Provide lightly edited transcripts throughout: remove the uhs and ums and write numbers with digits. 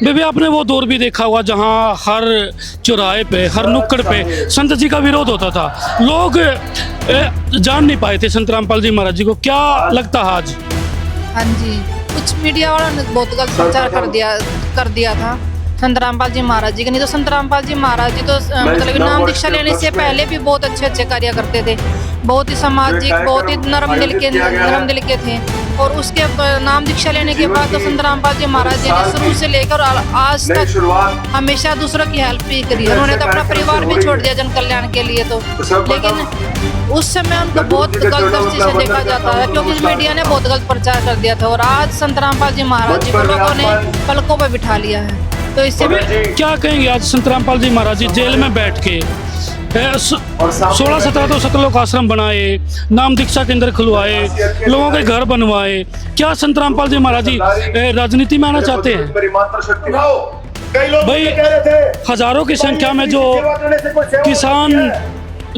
Baby आपने वो दौर भी देखा होगा जहाँ हर चौराहे पे, हर नुक्कड़ पे संत जी का विरोध होता था। लोग जान नहीं पाए थे संत रामपाल जी महाराज जी को। क्या लगता है आज? हाँ जी, कुछ मीडिया वालों ने बहुत गलत प्रचार कर दिया था संत रामपाल जी महाराज जी का। नहीं तो संत रामपाल जी महाराज जी तो मतलब नाम दीक्षा लेने से पहले भी बहुत अच्छे कार्य करते थे। बहुत ही सामाजिक, बहुत ही नरम दिल के थे। और उसके नाम दीक्षा लेने के बाद तो संत रामपाल जी महाराज जी ने शुरू से लेकर आज तक हमेशा दूसरों की हेल्प भी करी है। उन्होंने तो अपना परिवार भी छोड़ दिया जन कल्याण के लिए। तो लेकिन उस समय उनको बहुत गलत दृष्टि से देखा जाता है, क्योंकि मीडिया ने बहुत गलत प्रचार कर दिया था। और आज संत रामपाल जी महाराज जी को लोगों ने पलकों पर बिठा लिया है। तो इससे क्या कहेंगे आज संत रामपाल जी महाराज जी जेल में बैठ के 16-17 तो सतलोक आश्रम बनाए, नाम दीक्षा केंद्र खुलवाए, लोगों के घर बनवाए। क्या संत रामपाल जी महाराज जी राजनीति में आना चाहते हैं? भाई हजारों की संख्या में जो किसान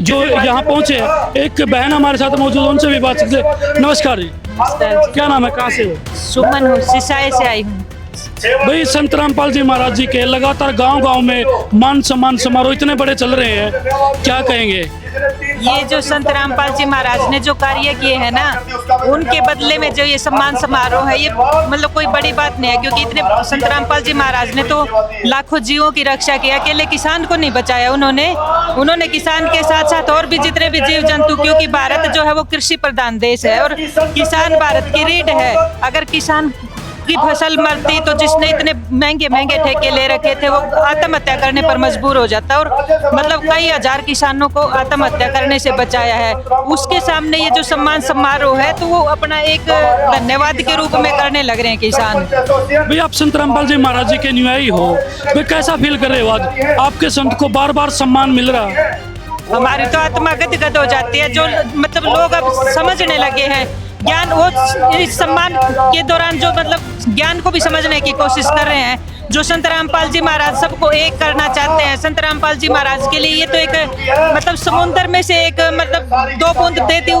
जो यहाँ पहुंचे, एक बहन हमारे साथ मौजूद, उनसे भी बात करते। नमस्कार जी, क्या नाम है, कहाँ से हो? सुमन हूँ, सिसाई से आई हूँ। भाई संत रामपाल जी महाराज जी के लगातार गांव-गांव में मान सम्मान समारोह इतने बड़े चल रहे हैं, क्या कहेंगे? ये जो संत रामपाल जी महाराज ने जो कार्य किए हैं ना, उनके बदले में जो ये सम्मान समारोह है, ये मतलब कोई बड़ी बात नहीं है। क्योंकि इतने संत रामपाल जी महाराज ने तो लाखों जीवों की रक्षा की, अकेले किसान को नहीं बचाया उन्होंने किसान के साथ साथ और भी जितने भी जीव जंतु, क्योंकि भारत जो है वो कृषि प्रधान देश है और किसान भारत की रीढ़ है। अगर किसान की फसल मरती तो जिसने इतने महंगे ठेके ले रखे थे वो आत्महत्या करने पर मजबूर हो जाता। और मतलब कई हजार किसानों को आत्महत्या करने से बचाया है। उसके सामने ये जो सम्मान समारोह है तो वो अपना एक धन्यवाद के रूप में करने लग रहे हैं किसान। भाई आप संत रामपाल जी महाराज जी के अनुयायी हो, भाई कैसा फील कर रहे हो आज आपके संत को बार बार सम्मान मिल रहा है? हमारी तो आत्मा गदगद हो जाती है। जो मतलब लोग अब समझने लगे हैं ज्ञान, वो इस सम्मान के दौरान जो मतलब ज्ञान को भी समझने की कोशिश कर रहे हैं। जो संत रामपाल जी महाराज सबको एक करना चाहते हैं। संत रामपाल जी महाराज के लिए ये तो एक मतलब समुद्र में से एक मतलब 2 बूंद देती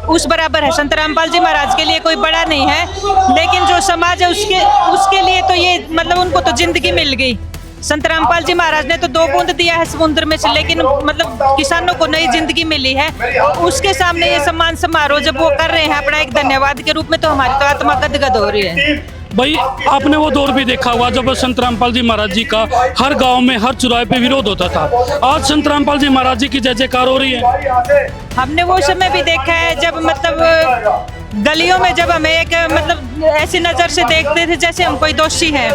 उस बराबर है। संत रामपाल जी महाराज के लिए कोई बड़ा नहीं है, लेकिन जो समाज है उसके लिए तो ये मतलब उनको तो जिंदगी मिल गई। संत रामपाल जी महाराज ने तो 2 बूंद दिया है समुद्र में से, लेकिन मतलब किसानों को नई जिंदगी मिली है। उसके सामने ये सम्मान समारोह जब वो कर रहे हैं अपना एक धन्यवाद के रूप में, तो हमारी तो आत्मा गदगद हो रही है। भाई आपने वो दौर भी देखा होगा जब संत रामपाल जी महाराज जी का हर गांव में, हर चौराहे पे विरोध होता था। आज संत रामपाल जी महाराज जी की जय जयकार हो रही है। हमने वो समय भी देखा है जब मतलब गलियों में जब हमें एक मतलब ऐसी नजर से देखते थे जैसे हम कोई दोषी हैं।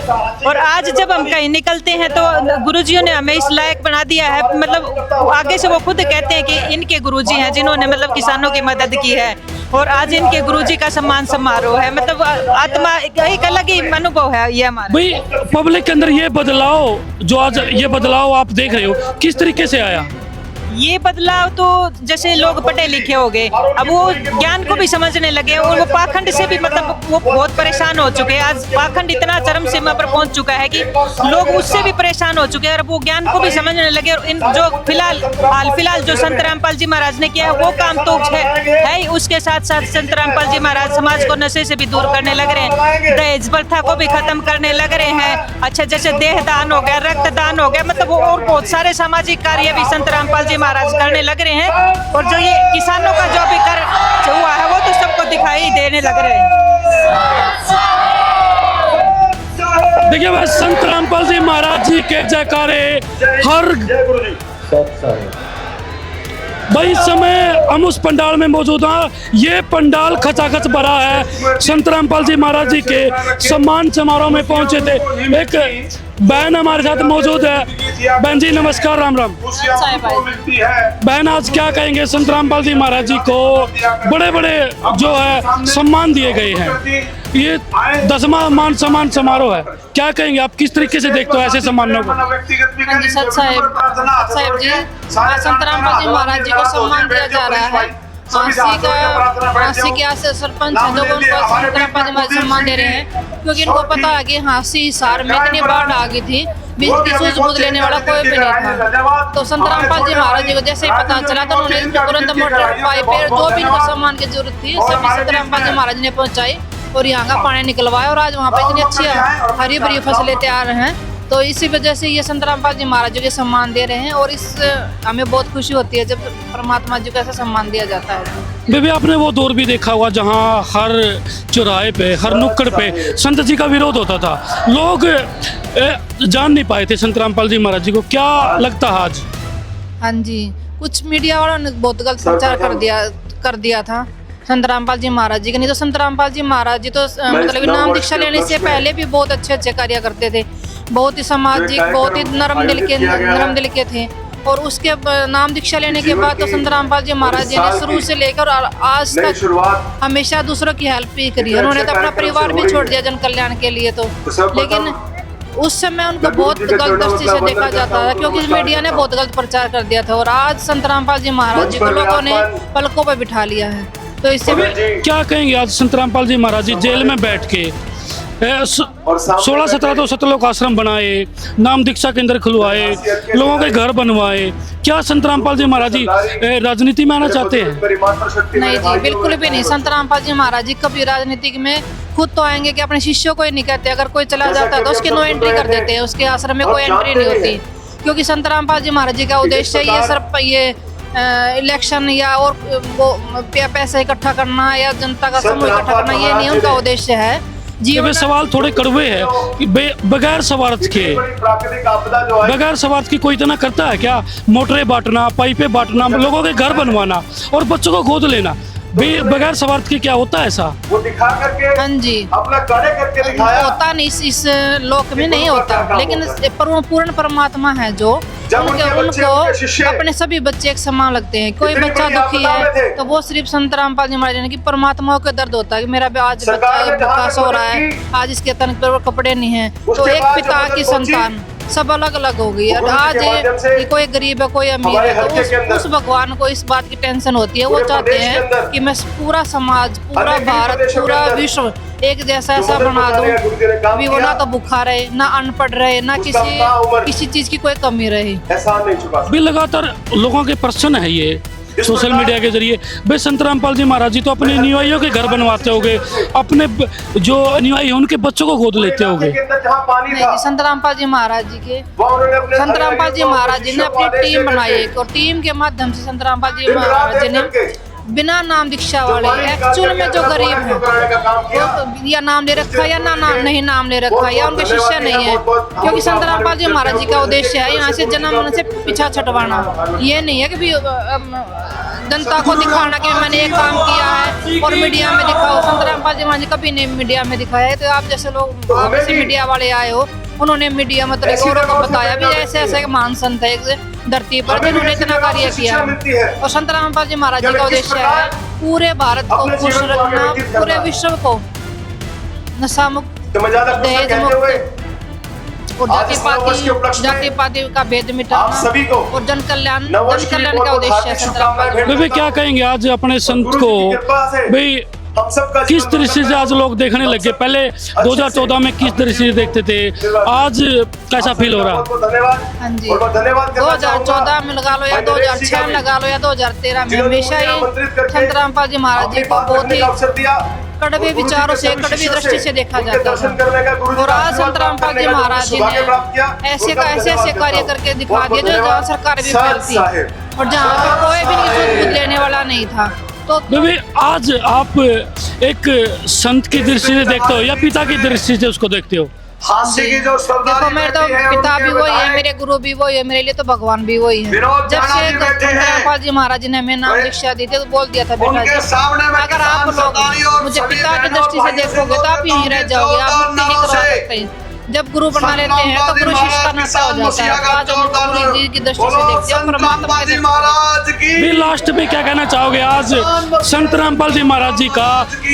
और आज जब हम कहीं निकलते हैं तो गुरुजियों ने हमें इस लायक बना दिया है। मतलब आगे से वो खुद कहते हैं कि इनके गुरुजी हैं जिन्होंने मतलब किसानों की मदद की है। और आज इनके गुरुजी का सम्मान समारोह है। मतलब आत्मा एक अलग ही अनुभव है ये हमारा। भाई पब्लिक के अंदर ये बदलाव, जो आज ये बदलाव आप देख रहे हो, किस तरीके से आया? ये बदलाव तो जैसे लोग पढ़े लिखे हो गए, अब वो ज्ञान को भी समझने लगे और वो पाखंड से भी मतलब वो बहुत परेशान हो चुके हैं। आज पाखंड इतना चरम सीमा पर पहुंच चुका है कि लोग उससे भी परेशान हो चुके हैं और वो ज्ञान को भी समझने लगे। और इन जो हाल फिलहाल जो संत रामपाल जी महाराज ने किया है वो काम तो है ही, उसके साथ साथ संत रामपाल जी महाराज समाज को नशे से भी दूर करने लग रहे हैं, दहेज प्रथा को भी खत्म करने लग रहे हैं। अच्छा, जैसे देह दान हो गया, रक्त दान हो गया, मतलब और बहुत सारे सामाजिक कार्य भी संत रामपाल जी महाराज करने लग रहे हैं। और जो ये किसानों का जो भी कर हुआ है वो तो सबको दिखाई देने लग रहे हैं। देखिए भाई संत रामपाल जी महाराज जी के जयकारे हर भाई इस समय हम उस पंडाल में मौजूद हैं। ये पंडाल खचाखच भरा है। संत रामपाल जी महाराज जी के सम्मान समारोह में पहुंचे थे। एक बहन हमारे साथ मौजूद है। बहन जी नमस्कार, राम राम। बहन आज क्या कहेंगे? संत रामपाल जी महाराज जी को बड़े बड़े जो है सम्मान दिए गए हैं, ये 10वां मान सम्मान समारोह है, क्या कहेंगे आप? किस तरीके से देखते हो ऐसे सम्मानों को? साहब जी, संत रामपाल जी महाराज जी को सम्मान दिया जा रहा है। हाँसी के आज सरपंच है जो उनको संत रामपाल जी महाराज सम्मान दे रहे हैं, क्योंकि इनको पता है कि हाँसी हिसार में इतनी बाढ़ आ गई थी, बीच की सूझबूझ लेने वाला कोई भी नहीं था। तो संत रामपाल जी महाराज जी को जैसे ही पता चला तो उन्होंने तुरंत मोटर पाइप जो भी इनको सम्मान की जरूरत थी सभी संत रामपाल जी महाराज ने पहुंचाई। और यहाँ का पानी निकलवाया और आज वहाँ पे इतनी अच्छी हरी भरी फसलें तैयार हैं। तो इसी वजह से ये संत रामपाल जी महाराज जी को सम्मान दे रहे हैं और इस हमें बहुत खुशी होती है जब परमात्मा जी को ऐसा सम्मान दिया जाता है। बेबी आपने वो दौर भी देखा होगा जहाँ हर चौराहे पे हर नुक्कड़ पे संत जी का विरोध होता था, लोग जान नहीं पाए थे संत रामपाल जी महाराज जी को, क्या लगता है आज? हाँ जी, कुछ मीडिया वालों ने बहुत गलत प्रचार कर दिया था संत रामपाल जी महाराज जी का। नहीं तो संत रामपाल जी महाराज जी तो मतलब नाम दीक्षा लेने से पहले भी बहुत अच्छे कार्य करते थे, बहुत ही सामाजिक, बहुत ही नरम दिल के थे। और उसके नाम दीक्षा लेने के बाद तो संत रामपाल जी महाराज जी ने शुरू से लेकर आज तक हमेशा दूसरों की हेल्प भी करी है। उन्होंने तो अपना परिवार भी छोड़ दिया जन कल्याण के लिए, तो लेकिन उस समय उनको बहुत गलत दृष्टि से देखा जाता था क्योंकि मीडिया ने बहुत गलत प्रचार कर दिया था। और आज संत रामपाल जी महाराज जी को लोगों ने पलकों पर बिठा लिया है। तो इससे क्या कहेंगे आज संत रामपाल जी महाराज जी जेल में बैठ के 16-17 तो सतलोक आश्रम बनाए, नाम दीक्षा केंद्र खुलवाए, लोगों के घर बनवाए, क्या संत रामपाल जी महाराज जी राजनीति में आना चाहते हैं? नहीं जी, बिल्कुल भी नहीं। संत रामपाल जी महाराज जी कभी राजनीति में खुद तो आएंगे कि अपने शिष्यों को ही नहीं कहते। अगर कोई चला जाता है तो उसकी नो एंट्री कर देते हैं, उसके आश्रम में कोई एंट्री नहीं होती। क्योंकि संत रामपाल जी महाराज जी का उद्देश्य ये सिर्फ ये इलेक्शन या और वो पैसा इकट्ठा करना या जनता का समूह इकट्ठा करना, ये नहीं उनका उद्देश्य है। जीवन सवाल थोड़े कड़वे हैं कि बगैर स्वार्थ की कोई इतना करता है क्या? मोटरें बांटना, पाइपें बांटना, लोगों के घर बनवाना और बच्चों को गोद लेना बगैर स्वार्थ के क्या होता है ऐसा? वो दिखा करके हाँ जी, अपना कार्य करके दिखाया। होता नहीं, इस लोक में नहीं होता, लेकिन पूर्ण परमात्मा है जो उनको अपने सभी बच्चे एक समान लगते हैं। कोई बच्चा दुखी है तो वो सिर्फ संत रामपाल जी महाराज की परमात्माओं का दर्द होता है कि मेरा भी आज बच्चा भूखा सो रहा है, आज इसके तन पर कपड़े नहीं है। तो एक पिता की संतान सब अलग अलग हो गई है। आज कोई गरीब है, कोई अमीर है, तो उस भगवान को इस बात की टेंशन होती है। वो चाहते हैं कि मैं पूरा समाज, पूरा भारत, पूरा विश्व एक जैसा ऐसा बना दूं, अभी वो ना तो भूखा रहे, ना अनपढ़ रहे, ना किसी चीज की कोई कमी रहे। भी लगातार लोगों के प्रश्न है ये सोशल मीडिया के जरिए। भाई संत रामपाल जी महाराज जी तो अपने अनुयायियों के घर बनवाते होंगे, अपने जो अनुयायी हैं उनके बच्चों को गोद लेते होंगे। नहीं, संत रामपाल जी महाराज जी ने अपनी टीम बनाई है और टीम के माध्यम से संत रामपाल जी महाराज जी ने बिना नाम दीक्षा वाले एक्चुअल में जो गरीब है या नाम ले रखा या नहीं नाम ले रखा या उनके शिष्य नहीं है, क्योंकि संत रामपाल जी महाराज जी का उद्देश्य है यहाँ से जन्म से पीछा छटवाना। ये नहीं है कि जनता को दिखाना कि मैंने एक काम किया है और मीडिया में दिखाओ। संत रामपाल जी महाराज जी कभी नहीं मीडिया में दिखाया है। तो आप जैसे लोग जैसे मीडिया वाले आए हो, उन्होंने मीडिया मतलब को बताया भी ऐसे ऐसे महान संत है धरती पर जिन्होंने इतना कार्य किया। और संत रामपाल जी महाराज जी का उद्देश्य है पूरे भारत को खुश रखना, पूरे विश्व को नशा मुक्त, दहेज मुक्त और जाति पाति का भेद मिटाना और जन कल्याण का उद्देश्य है संत रामपाल जी। क्या कहेंगे आज अपने संत को भाई किस दृष्टि से आज लोग देखने लगे? पहले 2014 में किस दृष्टि से देखते थे, आज कैसा फील हो रहा? हाँ जी, 2014 में लगा लो या 2006 में लगा लो या 2013 में, हमेशा ही संत रामपाल जी महाराज जी को बहुत ही कड़वे विचारों से, कड़वी दृष्टि से देखा जाता था। और आज संत रामपाल जी महाराज जी ने ऐसे कार्य करके दिखा दिए जो जहाँ सरकार भी फैलती और जहाँ पे कोई भी नहीं लेने वाला नहीं था। तो आज आप एक संत की दृष्टि से देखते हो या पिता की दृष्टि से उसको देखते हो? देखो, मेरे तो पिता भी वही है, मेरे गुरु भी वही है, मेरे लिए तो भगवान भी वही है। जब से रामपाल जी महाराज जी ने हमें नाम दीक्षा दी थी तो बोल दिया था, बेटा जी अगर आप लोग मुझे पिता की दृष्टि से देखोगे तो आप यहीं रह जाओगे, आप मुक्ति नहीं करवा सकते। जब गुरु बना लेते हैं तो गुरु शिष्य का नाता हो जाता है। आज हम गुरु जी की दृष्टि से देखते हैं, परमात्मा भी लास्ट में क्या कहना चाहोगे? आज संत रामपाल जी महाराज जी का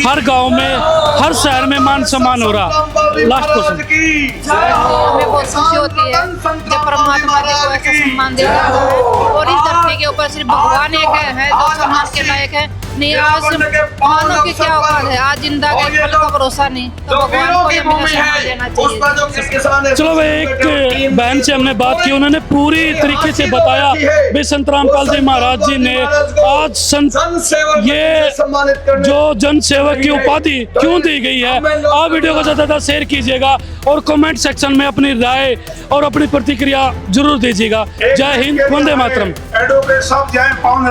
हर गांव में, हर शहर में मान सम्मान हो रहा, लास्ट क्वेश्चन। हमें बहुत खुशी होती है जब परमात्मा जी को ऐसा सम्मान दिया जाता है। और इस धरती के ऊपर सिर्फ भगवान एक है जो सम्मान के लायक है, नहीं आज मानो कि क्या औकात है, आज जिंदा के फल का भरोसा नहीं, तो भगवान को ये हमेशा सम्मान देना चाहिए। चलो भाई, एक बहन से हमने बात की, उन्होंने पूरी तरीके से बताया भाई संत रामपाल जी महाराज जी ने आज संत ये जो जन सेवक की उपाधि क्यों दी गई है। आप वीडियो को ज़्यादा शेयर कीजिएगा और कमेंट सेक्शन में अपनी राय और अपनी प्रतिक्रिया जरूर दीजिएगा। जय हिंद, वंदे मातरम। एडवोकेट साहब जय पावन